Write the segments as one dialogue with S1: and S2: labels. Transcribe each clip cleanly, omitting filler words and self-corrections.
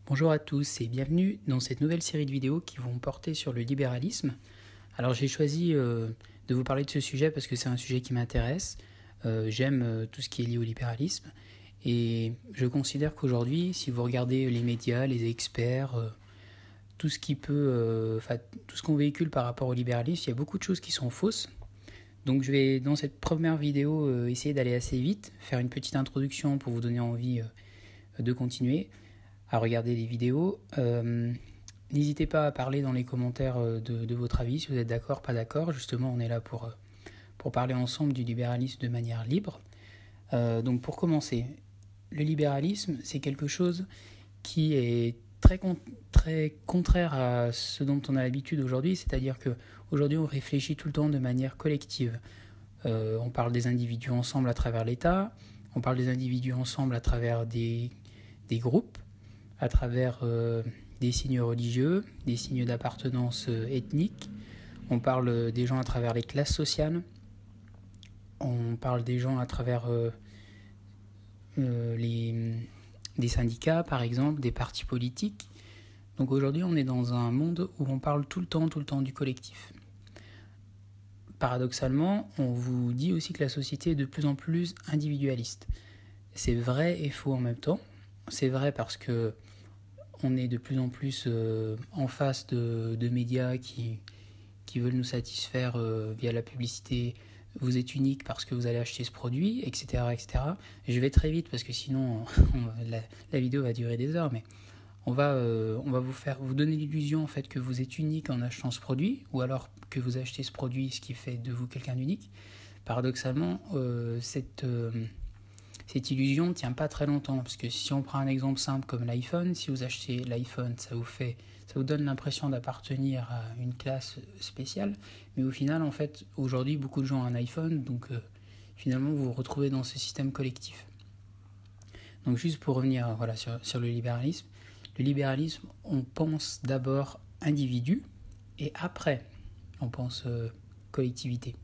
S1: Bonjour à tous et bienvenue dans cette nouvelle série de vidéos qui vont porter sur le libéralisme. Alors j'ai choisi de vous parler de ce sujet parce que c'est un sujet qui m'intéresse. J'aime tout ce qui est lié au libéralisme et je considère qu'aujourd'hui, si vous regardez les médias, les experts, tout ce tout ce qu'on véhicule par rapport au libéralisme, il y a beaucoup de choses qui sont fausses. Donc je vais dans cette première vidéo essayer d'aller assez vite, faire une petite introduction pour vous donner envie de continuer à regarder les vidéos. N'hésitez pas à parler dans les commentaires de votre avis, si vous êtes d'accord, pas d'accord. Justement, on est là pour parler ensemble du libéralisme de manière libre. Donc pour commencer, le libéralisme, c'est quelque chose qui est très contraire à ce dont on a l'habitude aujourd'hui, c'est-à-dire qu'aujourd'hui on réfléchit tout le temps de manière collective. On parle des individus ensemble à travers l'État, on parle des individus ensemble à travers des groupes, à travers des signes religieux, des signes d'appartenance ethnique. On parle des gens à travers les classes sociales. On parle des gens à travers des syndicats, par exemple, des partis politiques. Donc aujourd'hui, on est dans un monde où on parle tout le temps du collectif. Paradoxalement, on vous dit aussi que la société est de plus en plus individualiste. C'est vrai et faux en même temps. C'est vrai parce que on est de plus en plus en face de médias qui veulent nous satisfaire via la publicité. Vous êtes unique parce que vous allez acheter ce produit, etc. etc. Et je vais très vite parce que sinon la vidéo va durer des heures, mais on va vous donner l'illusion en fait que vous êtes unique en achetant ce produit, ou alors que vous achetez ce produit, ce qui fait de vous quelqu'un d'unique. Paradoxalement, cette illusion ne tient pas très longtemps, parce que si on prend un exemple simple comme l'iPhone, si vous achetez l'iPhone, ça vous donne l'impression d'appartenir à une classe spéciale, mais au final, en fait, aujourd'hui, beaucoup de gens ont un iPhone, donc finalement, vous vous retrouvez dans ce système collectif. Donc juste pour revenir sur le libéralisme, on pense d'abord individu, et après, on pense collectivité.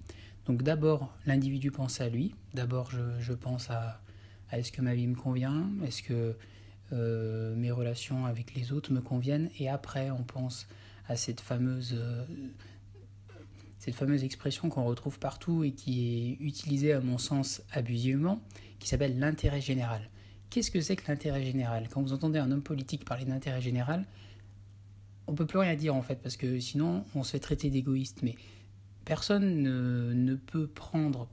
S1: Donc d'abord, l'individu pense à lui, d'abord je pense à est-ce que ma vie me convient, est-ce que mes relations avec les autres me conviennent, et après on pense à cette fameuse expression qu'on retrouve partout et qui est utilisée à mon sens abusivement, qui s'appelle l'intérêt général. Qu'est-ce que c'est que l'intérêt général ? Quand vous entendez un homme politique parler d'intérêt général, on ne peut plus rien dire en fait, parce que sinon on se fait traiter d'égoïste, mais personne ne peut prendre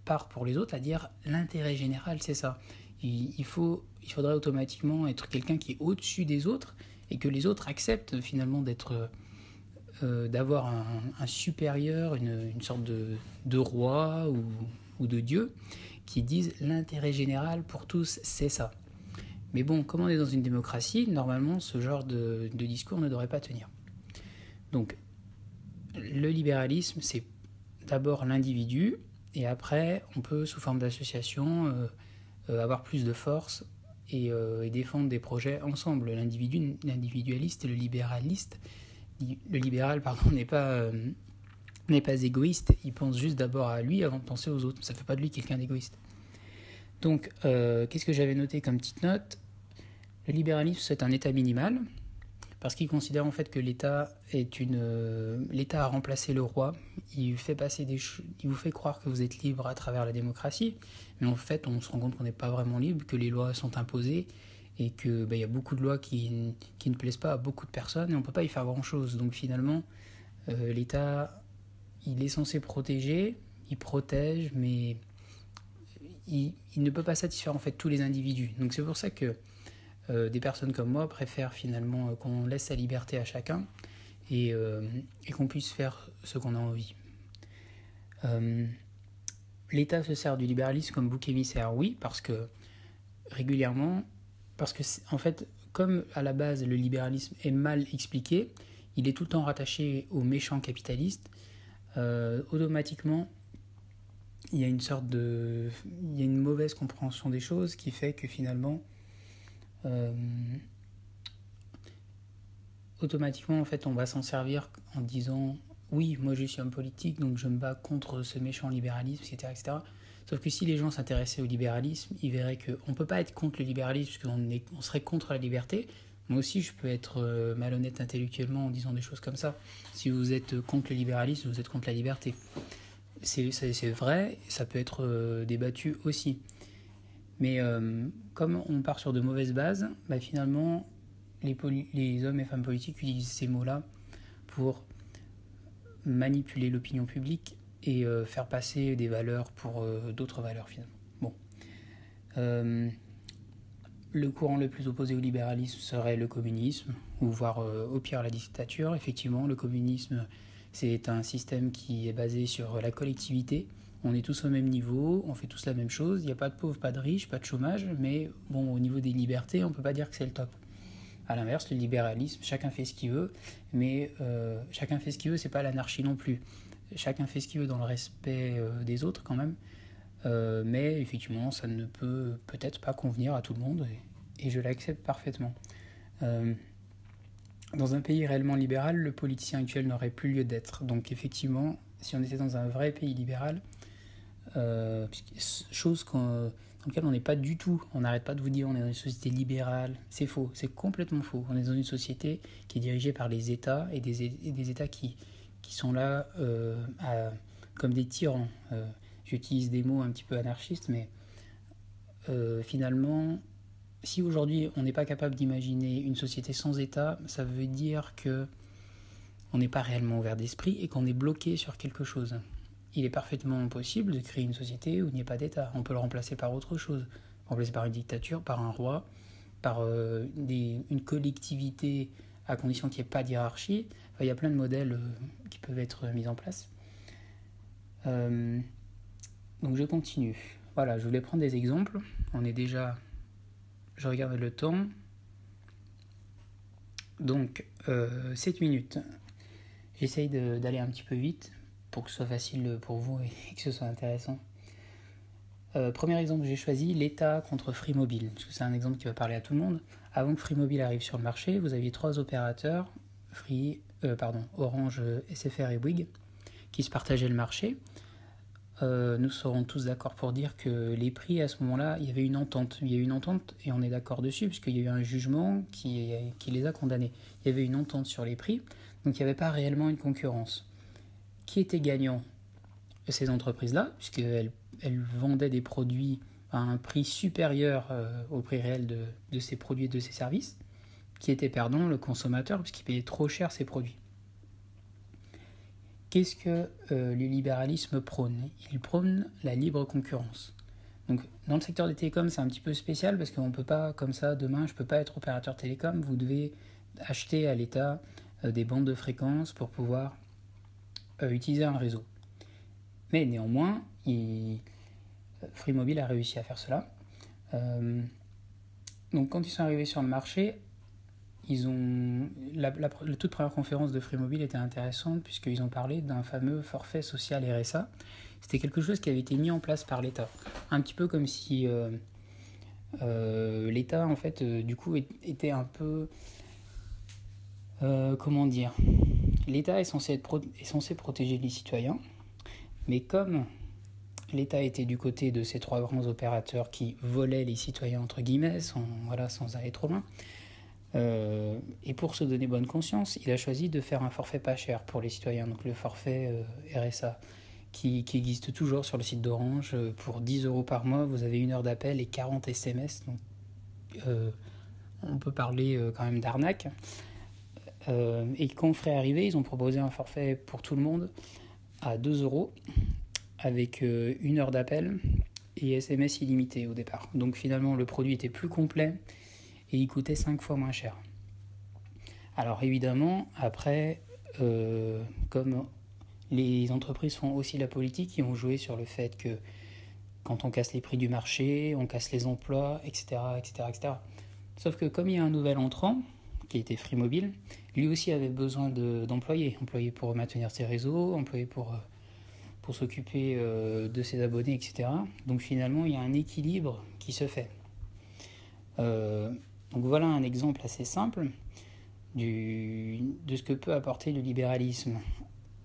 S1: part pour les autres à dire l'intérêt général, c'est ça. Il faudrait automatiquement être quelqu'un qui est au-dessus des autres et que les autres acceptent finalement d'avoir un supérieur, une sorte de roi ou de dieu qui disent l'intérêt général pour tous, c'est ça. Mais bon, comme on est dans une démocratie, normalement ce genre de discours ne devrait pas tenir. Donc le libéralisme, c'est d'abord l'individu, et après, on peut, sous forme d'association, avoir plus de force et défendre des projets ensemble. L'individualiste et le libéraliste, le libéral, n'est pas égoïste, il pense juste d'abord à lui avant de penser aux autres. Ça ne fait pas de lui quelqu'un d'égoïste. Donc, qu'est-ce que j'avais noté comme petite note ? Le libéralisme, c'est un état minimal, parce qu'il considère en fait que l'État a remplacé le roi. Il vous fait croire que vous êtes libre à travers la démocratie, mais en fait on se rend compte qu'on n'est pas vraiment libre, que les lois sont imposées et que y a beaucoup de lois qui ne plaisent pas à beaucoup de personnes et on ne peut pas y faire grand chose. Donc finalement l'État, il est censé protéger, il protège, mais il ne peut pas satisfaire en fait tous les individus. Donc c'est pour ça que des personnes comme moi préfèrent finalement qu'on laisse la liberté à chacun et qu'on puisse faire ce qu'on a envie. L'État se sert du libéralisme comme bouc émissaire, oui, parce que en fait, comme à la base le libéralisme est mal expliqué, il est tout le temps rattaché aux méchants capitalistes, automatiquement il y a une mauvaise compréhension des choses qui fait que finalement automatiquement en fait on va s'en servir en disant oui, moi je suis homme politique donc je me bats contre ce méchant libéralisme, etc. Sauf que si les gens s'intéressaient au libéralisme, ils verraient qu'on ne peut pas être contre le libéralisme puisqu'on serait contre la liberté, Moi aussi, je peux être malhonnête intellectuellement en disant des choses comme ça. Si vous êtes contre le libéralisme, vous êtes contre la liberté. C'est vrai, ça peut être débattu aussi. Mais comme on part sur de mauvaises bases, finalement, les hommes et femmes politiques utilisent ces mots-là pour manipuler l'opinion publique et faire passer des valeurs pour d'autres valeurs finalement. Bon. Le courant le plus opposé au libéralisme serait le communisme, ou voire au pire la dictature. Effectivement, le communisme, c'est un système qui est basé sur la collectivité. On est tous au même niveau, on fait tous la même chose, il n'y a pas de pauvres, pas de riches, pas de chômage, mais bon, au niveau des libertés, on ne peut pas dire que c'est le top. A l'inverse, le libéralisme, chacun fait ce qu'il veut, mais chacun fait ce qu'il veut, c'est pas l'anarchie non plus. Chacun fait ce qu'il veut dans le respect des autres quand même, mais effectivement, ça ne peut peut-être pas convenir à tout le monde, et je l'accepte parfaitement. Dans un pays réellement libéral, le politicien actuel n'aurait plus lieu d'être. Donc effectivement, si on était dans un vrai pays libéral, chose dans laquelle on n'est pas du tout, on n'arrête pas de vous dire on est dans une société libérale, c'est faux, c'est complètement faux. On est dans une société qui est dirigée par les États et des États qui sont là comme des tyrans. J'utilise des mots un petit peu anarchistes, mais finalement, si aujourd'hui on n'est pas capable d'imaginer une société sans État, ça veut dire que on n'est pas réellement ouvert d'esprit et qu'on est bloqué sur quelque chose. Il est parfaitement possible de créer une société où il n'y a pas d'État. On peut le remplacer par autre chose. Remplacer par une dictature, par un roi, par une collectivité à condition qu'il n'y ait pas d'hierarchie. Enfin, il y a plein de modèles qui peuvent être mis en place. Donc je continue. Voilà, je voulais prendre des exemples. On est déjà... Je regarde le temps. Donc, 7 minutes. J'essaye d'aller un petit peu vite pour que ce soit facile pour vous et que ce soit intéressant. Premier exemple que j'ai choisi, l'État contre Free Mobile, parce que c'est un exemple qui va parler à tout le monde. Avant que Free Mobile arrive sur le marché, vous aviez 3 opérateurs, Orange, SFR et Bouygues, qui se partageaient le marché. Nous serons tous d'accord pour dire que les prix, à ce moment-là, il y avait une entente. Il y a eu une entente et on est d'accord dessus, puisqu'il y a eu un jugement qui les a condamnés. Il y avait une entente sur les prix, donc il n'y avait pas réellement une concurrence. Qui était gagnant? Ces entreprises-là, puisqu'elles vendaient des produits à un prix supérieur au prix réel de ces produits et de ces services. Qui était perdant? Le consommateur, puisqu'il payait trop cher ces produits. Qu'est-ce que le libéralisme prône? Il prône la libre concurrence. Donc, dans le secteur des télécoms, c'est un petit peu spécial parce qu'on ne peut pas, comme ça, demain, je ne peux pas être opérateur télécom. Vous devez acheter à l'État des bandes de fréquences pour pouvoir utiliser un réseau. Mais néanmoins, Free Mobile a réussi à faire cela. Donc, quand ils sont arrivés sur le marché, la toute première conférence de Free Mobile était intéressante puisqu'ils ont parlé d'un fameux forfait social RSA. C'était quelque chose qui avait été mis en place par l'État. Un petit peu comme si l'État, en fait, du coup, était un peu... comment dire? L'État est censé protéger les citoyens, mais comme l'État était du côté de ces 3 grands opérateurs qui volaient les citoyens, entre guillemets, sans aller trop loin, et pour se donner bonne conscience, il a choisi de faire un forfait pas cher pour les citoyens, donc le forfait RSA, qui existe toujours sur le site d'Orange. Pour 10 € par mois, vous avez 1 heure d'appel et 40 SMS, donc on peut parler quand même d'arnaque. Et quand Free est arrivé, ils ont proposé un forfait pour tout le monde à 2 € avec 1 heure d'appel et SMS illimité au départ. Donc finalement, le produit était plus complet et il coûtait 5 fois moins cher. Alors évidemment, après, comme les entreprises font aussi la politique, ils ont joué sur le fait que quand on casse les prix du marché, on casse les emplois, etc. etc. Sauf que comme il y a un nouvel entrant, qui était Free Mobile, lui aussi avait besoin d'employés pour maintenir ses réseaux, employés pour s'occuper de ses abonnés, etc. Donc finalement, il y a un équilibre qui se fait. Donc voilà un exemple assez simple de ce que peut apporter le libéralisme.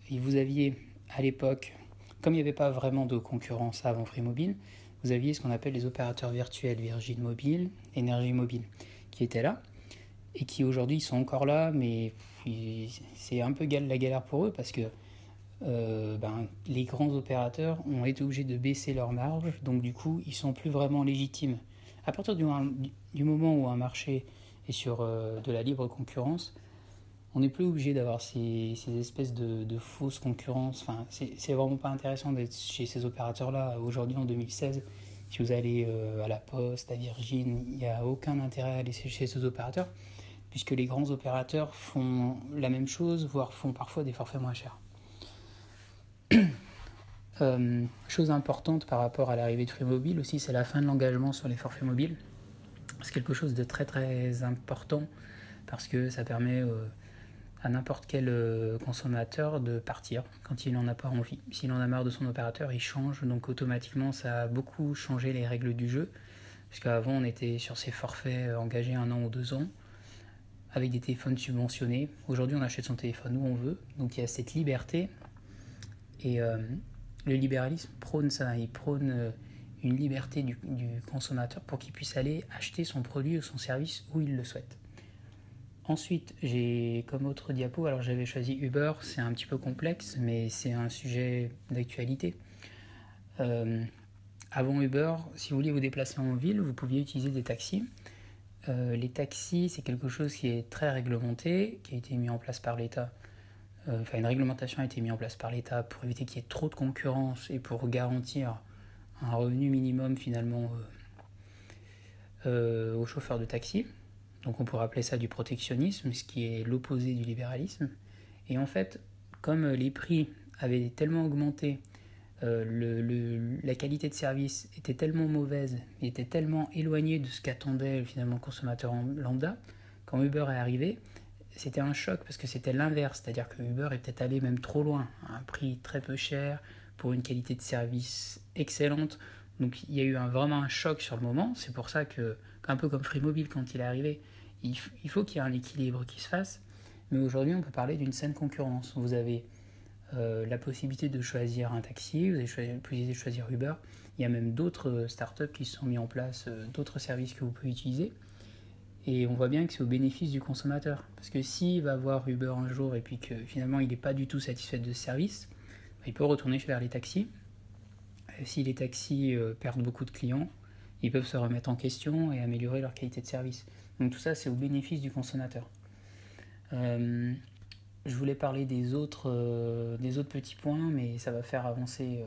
S1: Et vous aviez à l'époque, comme il n'y avait pas vraiment de concurrence avant Free Mobile, vous aviez ce qu'on appelle les opérateurs virtuels, Virgin Mobile, Énergie Mobile, qui étaient là, et qui aujourd'hui sont encore là, mais c'est un peu la galère pour eux parce que les grands opérateurs ont été obligés de baisser leurs marges, donc du coup ils sont plus vraiment légitimes. À partir du moment où un marché est sur de la libre concurrence, on n'est plus obligé d'avoir ces espèces de fausses concurrences. Enfin, c'est vraiment pas intéressant d'être chez ces opérateurs-là. Aujourd'hui, en 2016, si vous allez à la Poste, à Virgin, il n'y a aucun intérêt à aller chez ces opérateurs, puisque les grands opérateurs font la même chose, voire font parfois des forfaits moins chers. Chose importante par rapport à l'arrivée de Free Mobile aussi, c'est la fin de l'engagement sur les forfaits mobiles. C'est quelque chose de très très important parce que ça permet à n'importe quel consommateur de partir quand il n'en a pas envie. S'il en a marre de son opérateur, il change, donc automatiquement ça a beaucoup changé les règles du jeu, puisqu'avant on était sur ces forfaits engagés 1 an ou 2 ans, avec des téléphones subventionnés. Aujourd'hui on achète son téléphone où on veut, donc il y a cette liberté, et le libéralisme prône ça, il prône une liberté du consommateur pour qu'il puisse aller acheter son produit ou son service où il le souhaite. Ensuite, j'ai comme autre diapo, alors j'avais choisi Uber, c'est un petit peu complexe, mais c'est un sujet d'actualité. Avant Uber, si vous vouliez vous déplacer en ville, vous pouviez utiliser des taxis. Les taxis, c'est quelque chose qui est très réglementé, qui a été mis en place par l'État. Une réglementation a été mise en place par l'État pour éviter qu'il y ait trop de concurrence et pour garantir un revenu minimum finalement aux chauffeurs de taxi. Donc on pourrait appeler ça du protectionnisme, ce qui est l'opposé du libéralisme. Et en fait, comme les prix avaient tellement augmenté, la qualité de service était tellement mauvaise, était tellement éloignée de ce qu'attendait finalement le consommateur lambda, quand Uber est arrivé, c'était un choc parce que c'était l'inverse, c'est-à-dire que Uber est peut-être allé même trop loin, à un prix très peu cher, pour une qualité de service excellente. Donc il y a eu vraiment un choc sur le moment, c'est pour ça que, un peu comme Free Mobile quand il est arrivé, il faut qu'il y ait un équilibre qui se fasse, mais aujourd'hui on peut parler d'une saine concurrence. Vous avez la possibilité de choisir un taxi, vous avez la possibilité de choisir Uber, il y a même d'autres startups qui se sont mis en place, d'autres services que vous pouvez utiliser, et on voit bien que c'est au bénéfice du consommateur, parce que s'il va voir Uber un jour et puis que finalement il n'est pas du tout satisfait de ce service, il peut retourner vers les taxis. Si les taxis perdent beaucoup de clients, ils peuvent se remettre en question et améliorer leur qualité de service. Donc tout ça, c'est au bénéfice du consommateur. Je voulais parler des autres petits points, mais ça va faire avancer,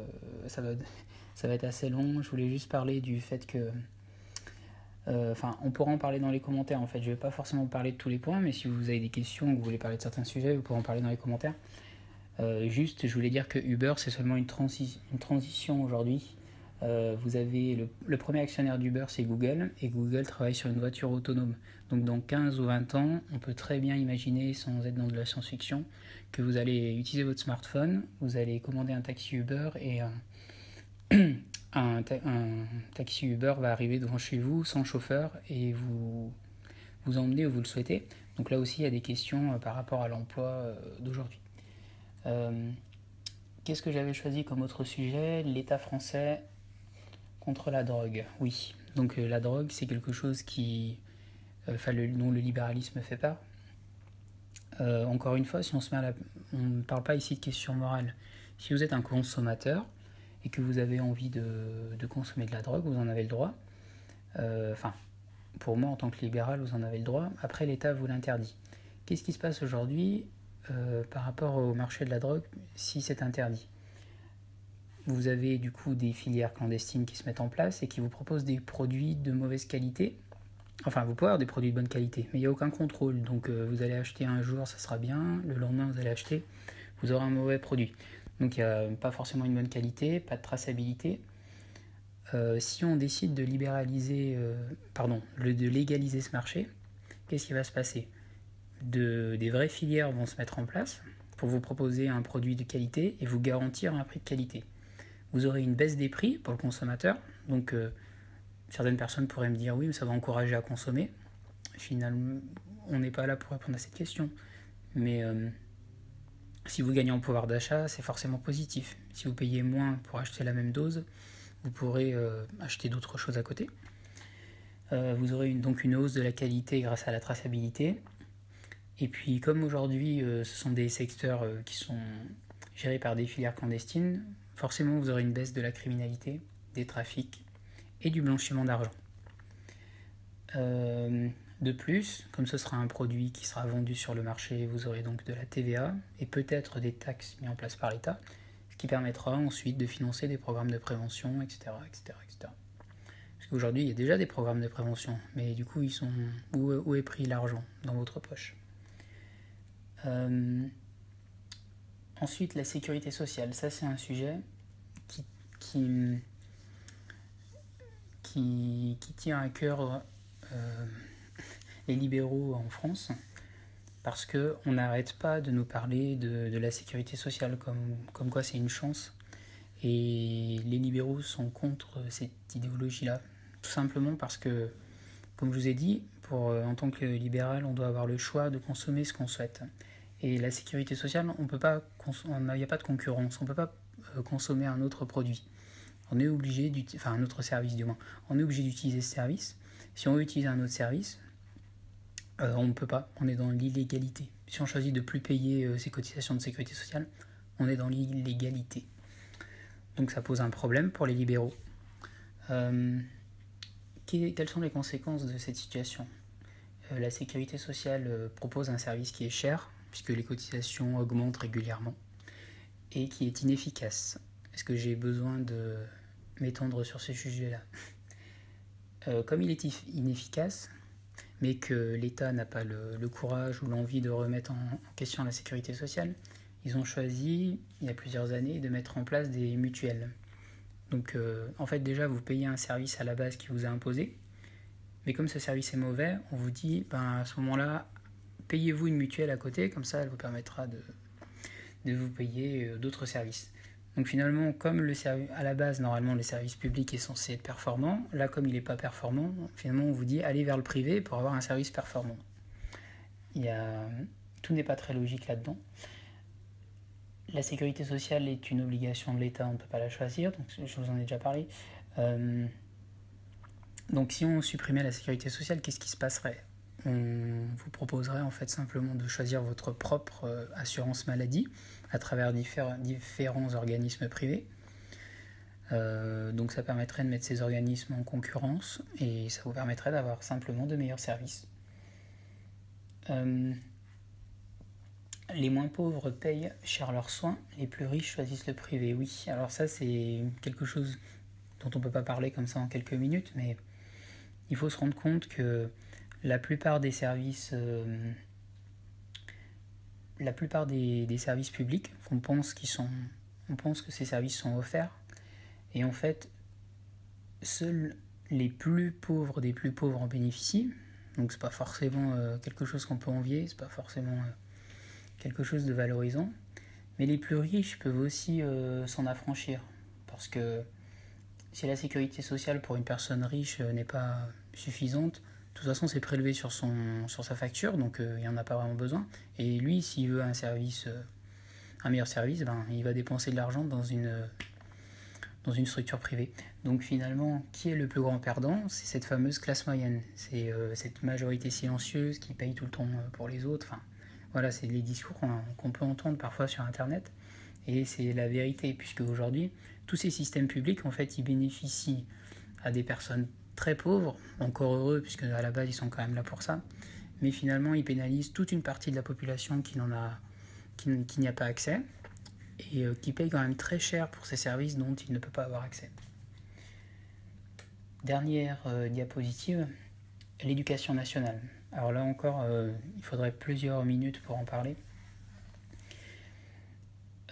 S1: ça va être assez long. Je voulais juste parler du fait que... on pourra en parler dans les commentaires, en fait. Je ne vais pas forcément parler de tous les points, mais si vous avez des questions ou vous voulez parler de certains sujets, vous pourrez en parler dans les commentaires. Je voulais dire que Uber, c'est seulement une transition aujourd'hui. Vous avez le premier actionnaire d'Uber, c'est Google, et Google travaille sur une voiture autonome. Donc dans 15 ou 20 ans, on peut très bien imaginer, sans être dans de la science-fiction, que vous allez utiliser votre smartphone, vous allez commander un taxi Uber, et un taxi Uber va arriver devant chez vous sans chauffeur et vous emmener où vous le souhaitez. Donc là aussi, il y a des questions par rapport à l'emploi d'aujourd'hui. Qu'est-ce que j'avais choisi comme autre sujet ? L'État français contre la drogue. Oui, donc la drogue, c'est quelque chose dont le libéralisme fait part. Encore une fois, si on ne parle pas ici de questions morales. Si vous êtes un consommateur et que vous avez envie de consommer de la drogue, vous en avez le droit. Pour moi, en tant que libéral, vous en avez le droit. Après, l'État vous l'interdit. Qu'est-ce qui se passe aujourd'hui par rapport au marché de la drogue si c'est interdit ? Vous avez du coup des filières clandestines qui se mettent en place et qui vous proposent des produits de mauvaise qualité. Enfin, vous pouvez avoir des produits de bonne qualité, mais il n'y a aucun contrôle. Donc vous allez acheter un jour, ça sera bien. Le lendemain, vous allez acheter, vous aurez un mauvais produit. Donc il n'y a pas forcément une bonne qualité, pas de traçabilité. Si on décide de légaliser ce marché, qu'est-ce qui va se passer ? Des vraies filières vont se mettre en place pour vous proposer un produit de qualité et vous garantir un prix de qualité. Vous aurez une baisse des prix pour le consommateur, donc certaines personnes pourraient me dire oui, mais ça va encourager à consommer. Finalement, on n'est pas là pour répondre à cette question, mais si vous gagnez en pouvoir d'achat, c'est forcément positif. Si vous payez moins pour acheter la même dose, vous pourrez acheter d'autres choses à côté. Vous aurez donc une hausse de la qualité grâce à la traçabilité. Et puis comme aujourd'hui ce sont des secteurs qui sont gérés par des filières clandestines, forcément vous aurez une baisse de la criminalité, des trafics et du blanchiment d'argent. De plus, comme ce sera un produit qui sera vendu sur le marché, vous aurez donc de la TVA et peut-être des taxes mises en place par l'État, ce qui permettra ensuite de financer des programmes de prévention, etc. etc., etc. Parce qu'aujourd'hui, il y a déjà des programmes de prévention, mais du coup, où est pris l'argent dans votre poche? Ensuite, la sécurité sociale, ça c'est un sujet qui tient à cœur les libéraux en France, parce qu'on n'arrête pas de nous parler de la sécurité sociale comme quoi c'est une chance. Et les libéraux sont contre cette idéologie-là, tout simplement parce que, comme je vous ai dit, en tant que libéral, on doit avoir le choix de consommer ce qu'on souhaite. Et la sécurité sociale, il n'y a pas de concurrence, on ne peut pas consommer un autre produit. On est obligé un autre service du moins. On est obligé d'utiliser ce service. Si on veut utiliser un autre service, on ne peut pas, on est dans l'illégalité. Si on choisit de ne plus payer ses cotisations de sécurité sociale, on est dans l'illégalité. Donc ça pose un problème pour les libéraux. Quelles sont les conséquences de cette situation? La sécurité sociale propose un service qui est cher, puisque les cotisations augmentent régulièrement, et qui est inefficace. Est-ce que j'ai besoin de m'étendre sur ce sujet-là? Comme il est inefficace, mais que l'État n'a pas le courage ou l'envie de remettre en question la sécurité sociale, ils ont choisi, il y a plusieurs années, de mettre en place des mutuelles. Donc, en fait, déjà, vous payez un service à la base qui vous est imposé, mais comme ce service est mauvais, on vous dit, à ce moment-là, payez-vous une mutuelle à côté, comme ça, elle vous permettra de vous payer d'autres services. Donc finalement, comme à la base, normalement, le service public est censé être performant, là, comme il n'est pas performant, finalement, on vous dit, allez vers le privé pour avoir un service performant. Tout n'est pas très logique là-dedans. La sécurité sociale est une obligation de l'État, on ne peut pas la choisir, donc je vous en ai déjà parlé. Donc si on supprimait la sécurité sociale, qu'est-ce qui se passerait? On vous proposerait en fait simplement de choisir votre propre assurance maladie à travers différents organismes privés. Donc ça permettrait de mettre ces organismes en concurrence et ça vous permettrait d'avoir simplement de meilleurs services. Les moins pauvres payent cher leurs soins, les plus riches choisissent le privé. Oui, alors ça c'est quelque chose dont on ne peut pas parler comme ça en quelques minutes, mais il faut se rendre compte que la plupart des services, des services publics, on pense que ces services sont offerts, et en fait, seuls les plus pauvres des plus pauvres en bénéficient. Donc c'est pas forcément quelque chose qu'on peut envier, c'est pas forcément quelque chose de valorisant, mais les plus riches peuvent aussi s'en affranchir, parce que si la sécurité sociale pour une personne riche n'est pas suffisante, de toute façon c'est prélevé sur sa facture, donc il n'y en a pas vraiment besoin, et lui s'il veut un meilleur service, il va dépenser de l'argent dans une structure privée. Donc finalement, qui est le plus grand perdant? C'est cette fameuse classe moyenne, c'est cette majorité silencieuse qui paye tout le temps pour les autres. Enfin, voilà, c'est les discours qu'on peut entendre parfois sur Internet, et c'est la vérité, puisque aujourd'hui, tous ces systèmes publics, en fait, ils bénéficient à des personnes très pauvres, encore heureux, puisque à la base, ils sont quand même là pour ça, mais finalement, ils pénalisent toute une partie de la population qui n'y a pas accès, et qui paye quand même très cher pour ces services dont il ne peut pas avoir accès. Dernière diapositive, l'éducation nationale. Alors là encore, il faudrait plusieurs minutes pour en parler.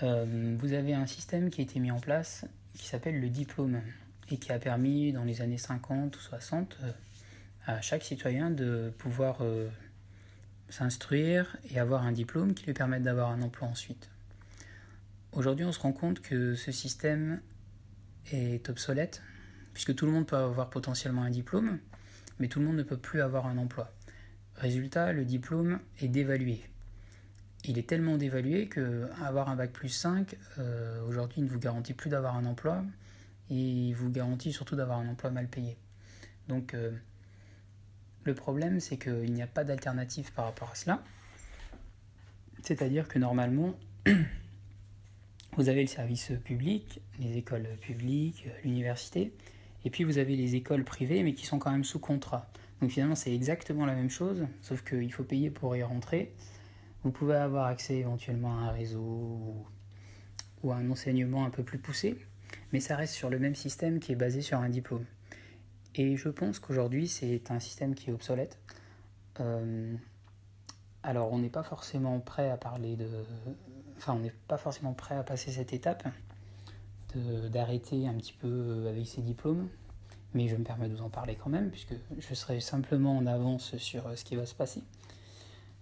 S1: Vous avez un système qui a été mis en place qui s'appelle le diplôme et qui a permis dans les années 50 ou 60 à chaque citoyen de pouvoir s'instruire et avoir un diplôme qui lui permette d'avoir un emploi ensuite. Aujourd'hui, on se rend compte que ce système est obsolète, puisque tout le monde peut avoir potentiellement un diplôme, mais tout le monde ne peut plus avoir un emploi. Résultat, le diplôme est dévalué. Il est tellement dévalué qu'avoir un bac plus 5, aujourd'hui, ne vous garantit plus d'avoir un emploi, et il vous garantit surtout d'avoir un emploi mal payé. Donc, Le problème, c'est qu'il n'y a pas d'alternative par rapport à cela. C'est-à-dire que normalement, vous avez le service public, les écoles publiques, l'université, et puis vous avez les écoles privées, mais qui sont quand même sous contrat. Donc finalement, c'est exactement la même chose, sauf qu'il faut payer pour y rentrer. Vous pouvez avoir accès éventuellement à un réseau ou à un enseignement un peu plus poussé, mais ça reste sur le même système qui est basé sur un diplôme. Et je pense qu'aujourd'hui, c'est un système qui est obsolète. Alors, on n'est pas forcément prêt à parler de... Enfin, on n'est pas forcément prêt à passer cette étape d'arrêter un petit peu avec ces diplômes, mais je me permets de vous en parler quand même, puisque je serai simplement en avance sur ce qui va se passer.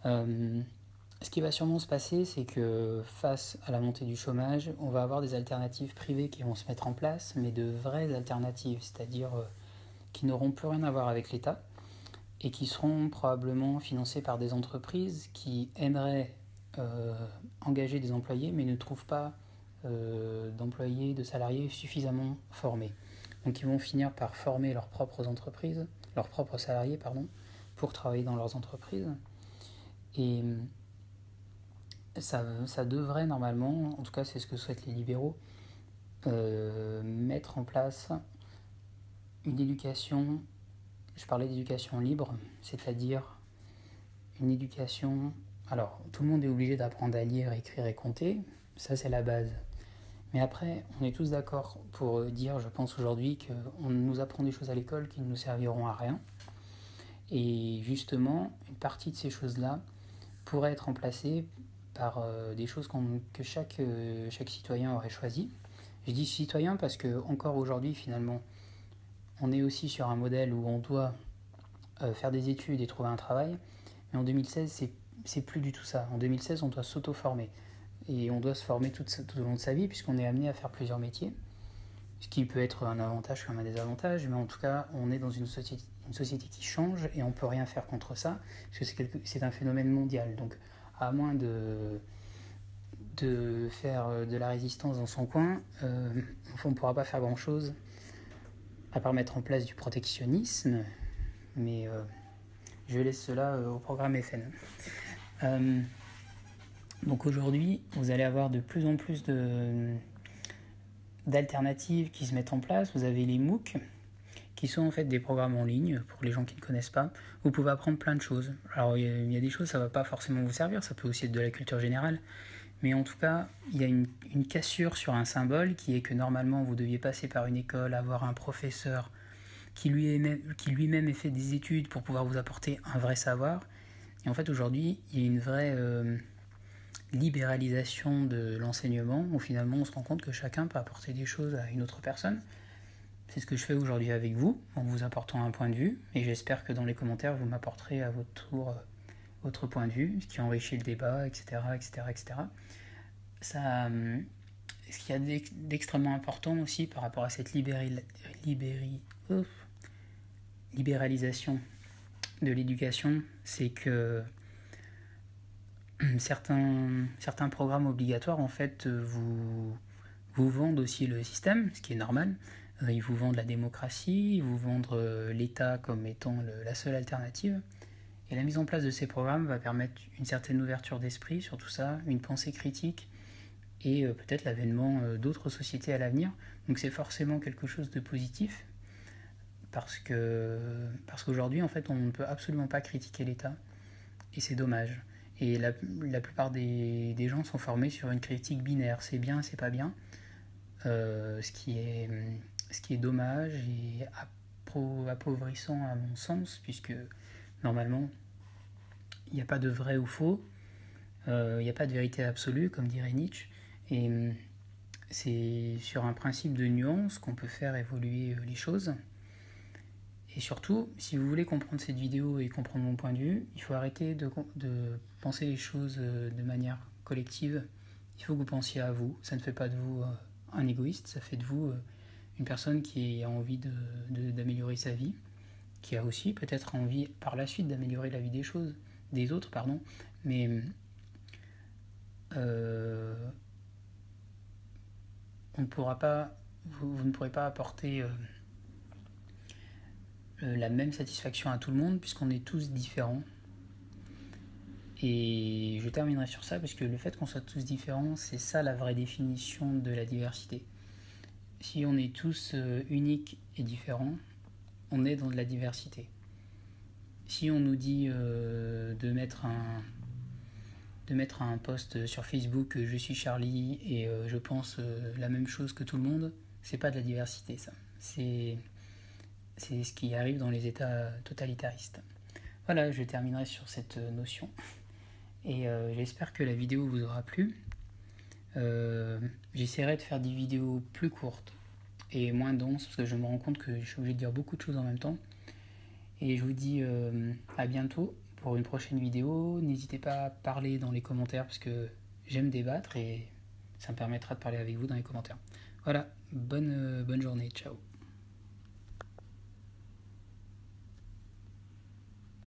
S1: Ce qui va sûrement se passer, c'est que face à la montée du chômage, on va avoir des alternatives privées qui vont se mettre en place, mais de vraies alternatives, c'est-à-dire qui n'auront plus rien à voir avec l'État et qui seront probablement financées par des entreprises qui aimeraient engager des employés, mais ne trouvent pas d'employés, de salariés suffisamment formés. Donc ils vont finir par former leurs propres entreprises, leurs propres salariés, pour travailler dans leurs entreprises. Et ça devrait normalement, en tout cas c'est ce que souhaitent les libéraux, mettre en place une éducation, je parlais d'éducation libre, c'est-à-dire une éducation... Alors, tout le monde est obligé d'apprendre à lire, écrire et compter, ça c'est la base. Mais après, on est tous d'accord pour dire, je pense aujourd'hui, qu'on nous apprend des choses à l'école qui ne nous serviront à rien. Et justement, une partie de ces choses-là pourrait être remplacée par des choses que chaque citoyen aurait choisi. Je dis citoyen parce que encore aujourd'hui, finalement, on est aussi sur un modèle où on doit faire des études et trouver un travail. Mais en 2016, c'est plus du tout ça. En 2016, on doit s'auto-former. Et on doit se former tout au long de sa vie, puisqu'on est amené à faire plusieurs métiers. Ce qui peut être un avantage comme un désavantage, mais en tout cas, on est dans une société qui change et on ne peut rien faire contre ça, parce que c'est un phénomène mondial. Donc, à moins de faire de la résistance dans son coin, on ne pourra pas faire grand-chose, à part mettre en place du protectionnisme, mais je laisse cela au programme FN. Donc aujourd'hui, vous allez avoir de plus en plus d'alternatives qui se mettent en place. Vous avez les MOOC, qui sont en fait des programmes en ligne, pour les gens qui ne connaissent pas. Vous pouvez apprendre plein de choses. Alors il y a des choses, ça ne va pas forcément vous servir, ça peut aussi être de la culture générale, mais en tout cas, il y a une cassure sur un symbole qui est que normalement, vous deviez passer par une école, avoir un professeur qui lui-même ait fait des études pour pouvoir vous apporter un vrai savoir. Et en fait, aujourd'hui, il y a une vraie libéralisation de l'enseignement, où finalement on se rend compte que chacun peut apporter des choses à une autre personne. C'est ce que je fais aujourd'hui avec vous, en vous apportant un point de vue, et j'espère que dans les commentaires vous m'apporterez à votre tour votre point de vue, ce qui enrichit le débat, etc. etc., etc. Ça, ce qu'il y a d'extrêmement important aussi par rapport à cette libéralisation de l'éducation, c'est que certains programmes obligatoires en fait vous vendent aussi le système, ce qui est normal. Ils vous vendent la démocratie, ils vous vendent l'État comme étant la seule alternative. Et la mise en place de ces programmes va permettre une certaine ouverture d'esprit sur tout ça, une pensée critique et peut-être l'avènement d'autres sociétés à l'avenir. Donc c'est forcément quelque chose de positif parce qu'aujourd'hui en fait on ne peut absolument pas critiquer l'État et c'est dommage. Et la plupart des gens sont formés sur une critique binaire, c'est bien, c'est pas bien, ce qui est dommage et appauvrissant à mon sens, puisque normalement il n'y a pas de vrai ou faux, il n'y a pas de vérité absolue, comme dirait Nietzsche, et c'est sur un principe de nuance qu'on peut faire évoluer les choses. Et surtout, si vous voulez comprendre cette vidéo et comprendre mon point de vue, il faut arrêter de penser les choses de manière collective. Il faut que vous pensiez à vous. Ça ne fait pas de vous un égoïste, ça fait de vous une personne qui a envie d'améliorer sa vie, qui a aussi peut-être envie par la suite d'améliorer la vie des autres, mais on ne pourra pas, vous ne pourrez pas apporter la même satisfaction à tout le monde puisqu'on est tous différents. Et je terminerai sur ça parce que le fait qu'on soit tous différents, c'est ça la vraie définition de la diversité. Si on est tous uniques et différents, on est dans de la diversité. Si on nous dit de mettre un post sur Facebook je suis Charlie et je pense la même chose que tout le monde, c'est pas de la diversité ça. C'est ce qui arrive dans les États totalitaristes. Voilà, je terminerai sur cette notion. Et j'espère que la vidéo vous aura plu. J'essaierai de faire des vidéos plus courtes et moins denses parce que je me rends compte que je suis obligé de dire beaucoup de choses en même temps. Et je vous dis à bientôt pour une prochaine vidéo. N'hésitez pas à parler dans les commentaires parce que j'aime débattre et ça me permettra de parler avec vous dans les commentaires. Voilà, bonne journée, ciao.